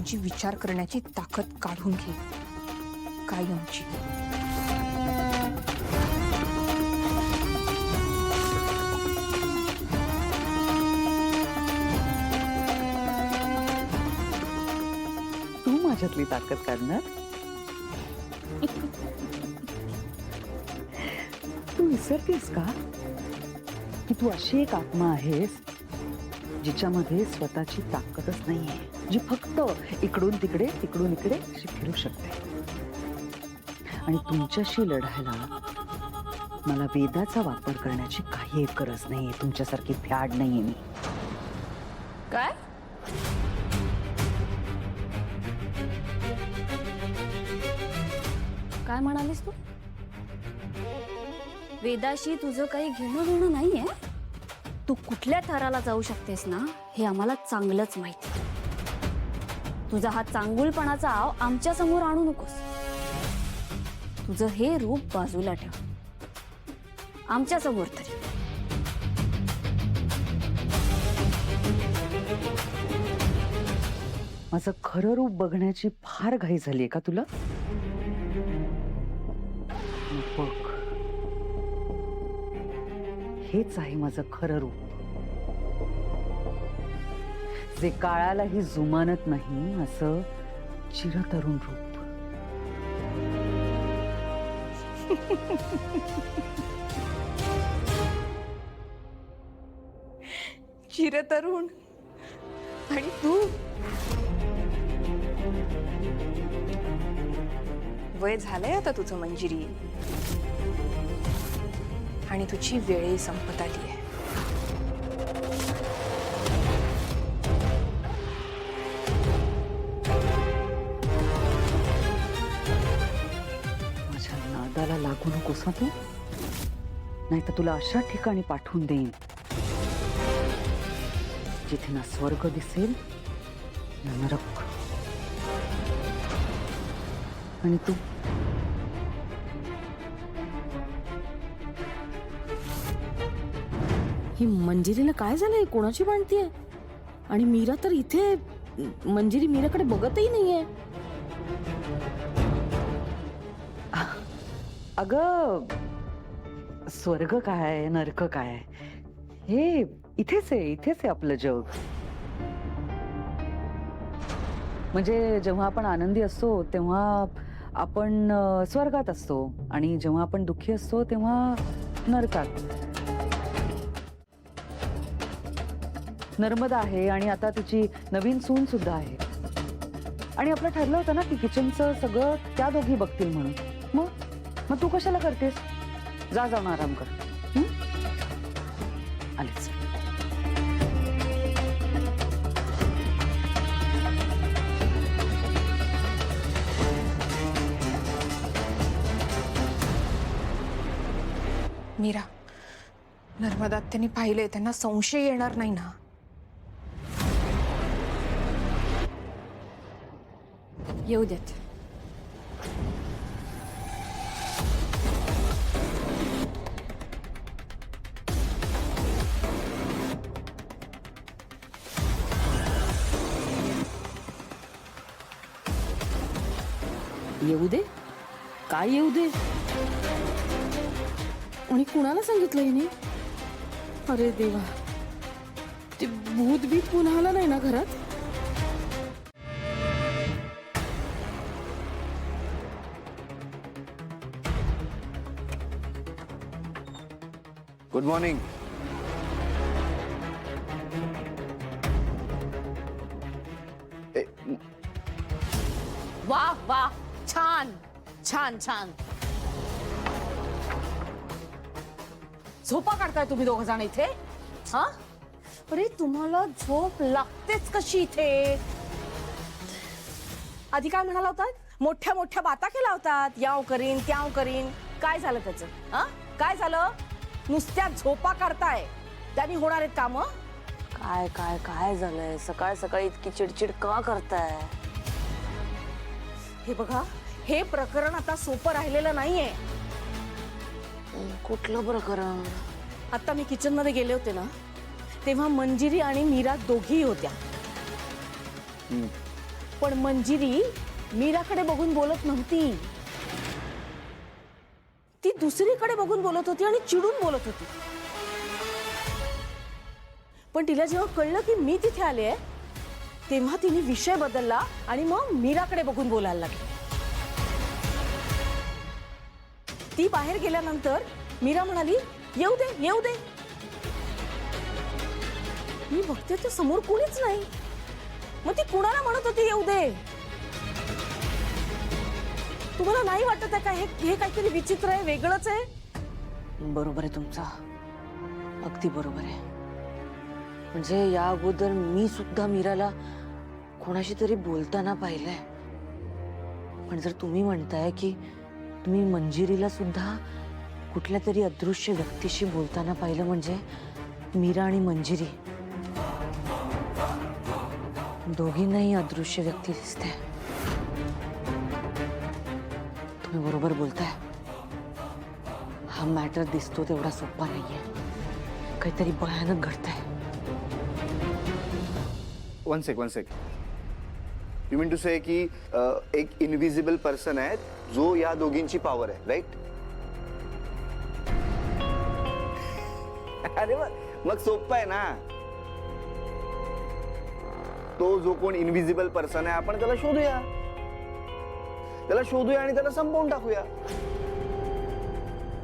गोष्टींची विचार करण्याची ताकद काढून घे कायमची. तू माझ्यातली ताकद काढणार? तू विसरतेस का की तू अशी एक आत्मा आहेस जिच्यामध्ये स्वतःची ताकदच नाहीये, जी फक्त इकडून तिकडे तिकडून इकडे अशी फिरू शकते. आणि तुमच्याशी लढायला मला वेदाचा वापर करण्याची काही एक गरज नाहीये. तुमच्यासारखी फॅड नाहीये मी. काय काय म्हणालीस तू? वेदाशी तुझं काही घेणं देणं नाहीये. तू कुठल्या थराला जाऊ शकतेस ना हे आम्हाला चांगलंच माहिती. तुझा हा चांगुलपणाचा आव आमच्या समोर आणू नकोस. तुझं हे रूप बाजूला ठेव, आमच्या समोर तरी. माझं खरं रूप बघण्याची फार घाई झालीये का तुला? बघ, हेच आहे माझं खरं रूप, जे काळालाही जुमानत नाही असं चिरतरुण रूप. चिरतरुण आणि तू वय झालंय आता तुझं मंजिरी, आणि तुझी वेळही संपत आली आहे. माझ्या नादाला लागू नकोस ना तू, नाही तर तुला अशा ठिकाणी पाठवून देईन जिथे ना स्वर्ग दिसेल ना नरक. आणि तू ही मंजिरीला काय झालंय? कोणाची भांडतीये? आणि मीरा तर इथे, मंजिरी मीराकडे बघतही नाहीये. अगं, स्वर्ग काय नरक काय हे इथेच आहे आपलं जग. म्हणजे जेव्हा आपण आनंदी असतो तेव्हा आपण स्वर्गात असतो, आणि जेव्हा आपण दुःखी असतो तेव्हा नरकात. नर्मदा आहे आणि आता तिची नवीन सून सुद्धा आहे, आणि आपलं ठरलं होतं ना की किचनचं सगळं त्या दोघी बघतील म्हणून. मग तू कशाला करतेस? जा, जाऊन आराम कर. आलीच. मीरा, नर्मदा त्यांनी पाहिलंय, त्यांना संशय येणार नाही ना? येऊ देत. येऊ दे? काय येऊ दे? आणि कुणाला सांगितलं हिने? अरे देवा, ते भूत बीत पुन्हा आला नाही ना घरात? Good morning. वाह वाह, छान छान छान. झोपा काढताय तुम्ही दोघ जण इथे? हा, अरे तुम्हाला झोप लागतेच कशी इथे? आधी काय म्हणाला होता? मोठ्या मोठ्या बाता केला होतात, याव करीन त्याव करीन. काय झालं त्याचं? हा, काय झालं? नुसत्या झोपा काढताय, त्यांनी होणार आहेत काम? काय काय काय झालंय? सकाळ सकाळी इतकी चिडचिड का करताय? हे बघा, हे प्रकरण आता सोपं राहिलेलं नाहीये. कुठलं प्रकरण? आता मी किचन मध्ये गेले होते ना, तेव्हा मंजिरी आणि मीरा दोघीही होत्या. पण मंजिरी मीराकडे बघून बोलत नव्हती. ती दुसरीकडे बघून बोलत होती आणि चिडून बोलत होती. पण तिला जेव्हा कळलं की मी तिथे आले तेव्हा तिने विषय बदलला आणि मग मीराकडे बघून बोलायला लागली. ती बाहेर गेल्यानंतर मीरा म्हणाली, येऊ दे येऊ दे. मी बघते तर समोर कोणीच नाही. मग ती कुणाला म्हणत होती येऊ दे? तुम्हाला नाही वाटत आहे का हे काहीतरी विचित्र आहे, वेगळंच आहे? बरोबर आहे तुमचं, अगदी बरोबर आहे. म्हणजे या अगोदर मी सुद्धा मीराला कोणाशी तरी बोलताना पाहिलंय. पण जर तुम्ही म्हणताय की तुम्ही मंजिरीला सुद्धा कुठल्या तरी अदृश्य व्यक्तीशी बोलताना पाहिलं, म्हणजे मीरा आणि मंजिरी दोघींनाही अदृश्य व्यक्ती दिसते. तुम्ही बरोबर बोलताय. हा मॅटर दिसतो तेवढा सोपा नाहीये. काहीतरी भयानक घडतंय. One sec you mean to say की एक इनविजिबल पर्सन आहे जो या दोघींची पॉवर आहे, राईट? अरे मग सोपं आहे ना. तो जो कोण इनविजिबल पर्सन आहे आपण त्याला शोधूया आणि त्याला संपवून टाकूया.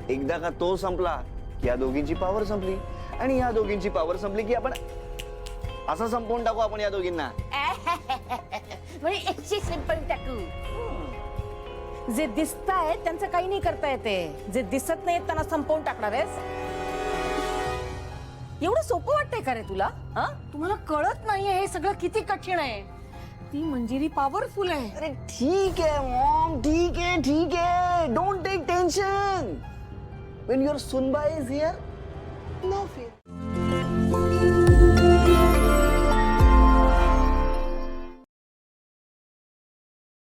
एकदा का तो संपला की या दोघींची पॉवर संपली, आणि या दोघींची पॉवर संपली की आपण असं संपवून टाकू आपण या दोघींना. म्हणजे एकशे सिंपल टाकू. जे दिसत आहे त्यांचं काही नाही करता येते, जे दिसत नाही त्यांना संपवून टाकणार आहेस. एवढं सोपं वाटतंय का रे तुला? तुम्हाला कळत नाहीये हे सगळं किती कठीण आहे. ती मंजिरी पॉवरफुल आहे. अरे ठीक है मॉम, ठीक है, don't take tension. When your सुनबाई इज हियर, नो फियर.